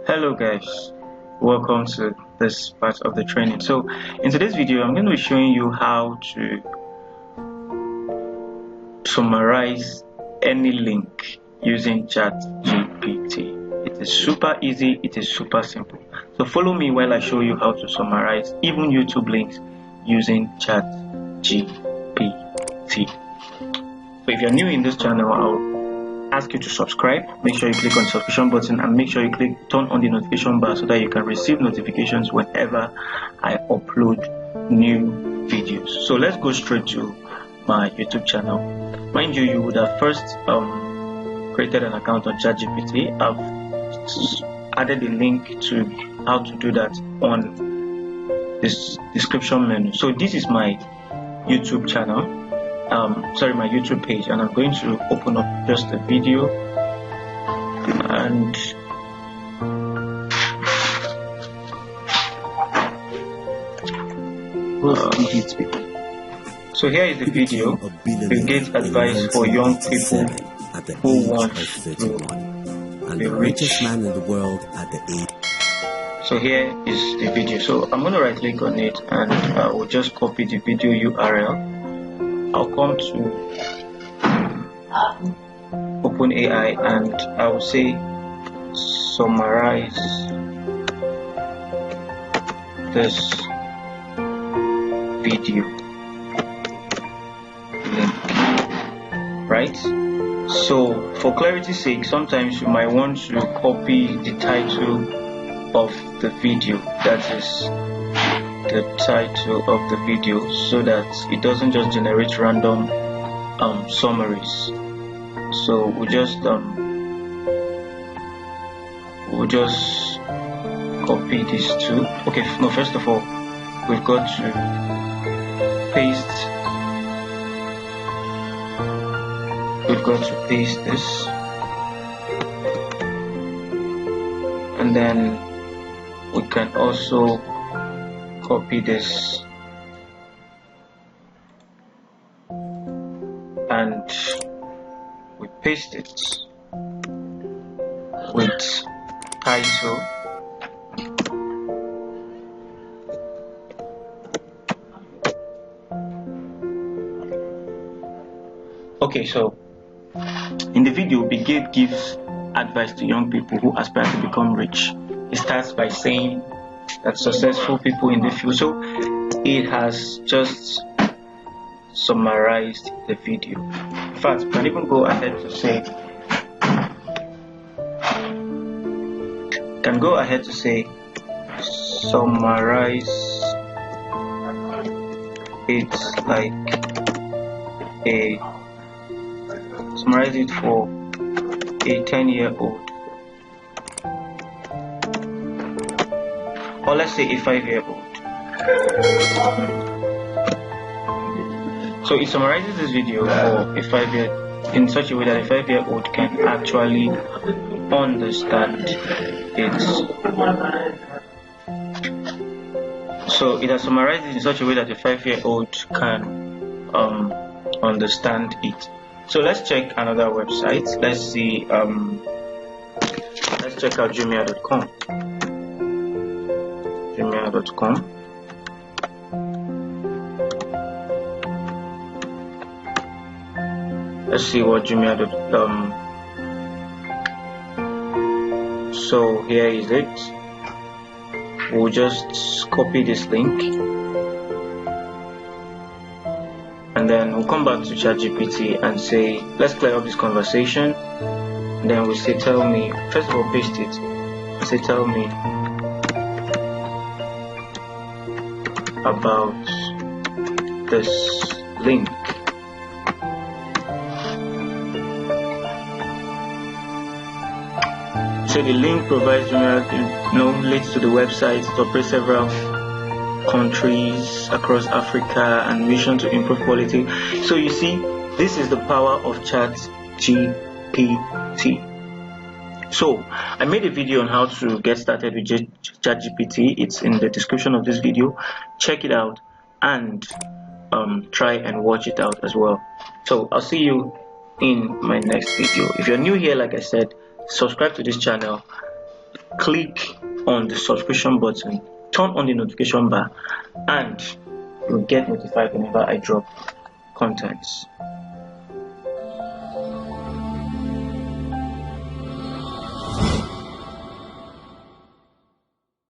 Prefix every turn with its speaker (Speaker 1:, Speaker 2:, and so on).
Speaker 1: Hello guys, welcome to this part of the training. So in today's video I'm going to be showing you how to summarize any link using Chat GPT. It is super easy, it is super simple. So follow me while I show you how to summarize even YouTube links using Chat GPT. So if you're new in this channel, I'll ask you to subscribe. Make sure you click on the subscription button and make sure you turn on the notification bar so that you can receive notifications whenever I upload new videos. So let's go straight to my YouTube channel. Mind you, you would have first created an account on Chat GPT. I've added a link to how to do that on this description menu. So this is my YouTube channel. My YouTube page, and I'm going to open up just a video and so here is the video. Bill Gates advice for young people who want to be richest man in the world at the age. So here is the video. So I'm going to right click on it and I will just copy the video URL. I'll come to OpenAI and I will say summarize this video link, right? So for clarity's sake, sometimes you might want to copy the title of the video, that is the title of the video, so that it doesn't just generate random summaries. So we'll just copy these two. Okay, no, first of all we've got to paste this, and then we can also copy this and we paste it with title. Okay, so in the video, Bill Gates gives advice to young people who aspire to become rich. He starts by saying that successful people in the field. So it has just summarized the video. In fact, you can even go ahead to say summarize it summarize it for a 10-year-old, or let's say a 5-year-old. So it summarizes this video for a 5-year in such a way that a 5-year-old can actually understand it. So it has summarized it in such a way that a 5-year-old can understand it. So let's check another website. Let's see. Let's check out Jumia.com. Jumia.com. Let's see what Jumia.com. So here is it. We'll just copy this link, and then we'll come back to ChatGPT and say, let's clear up this conversation. And then we say, tell me, first of all, paste it. Say, tell me about this link. So the link provides links to the website. It operates several countries across Africa and mission to improve quality. So you see, this is the power of Chat GPT. So I made a video on how to get started with Chat GPT. It's in the description of this video. Check it out, and try and watch it out as well. So I'll see you in my next video. If you're new here, like I said, subscribe to this channel, click on the subscription button, turn on the notification bar, and you'll get notified whenever I drop contents.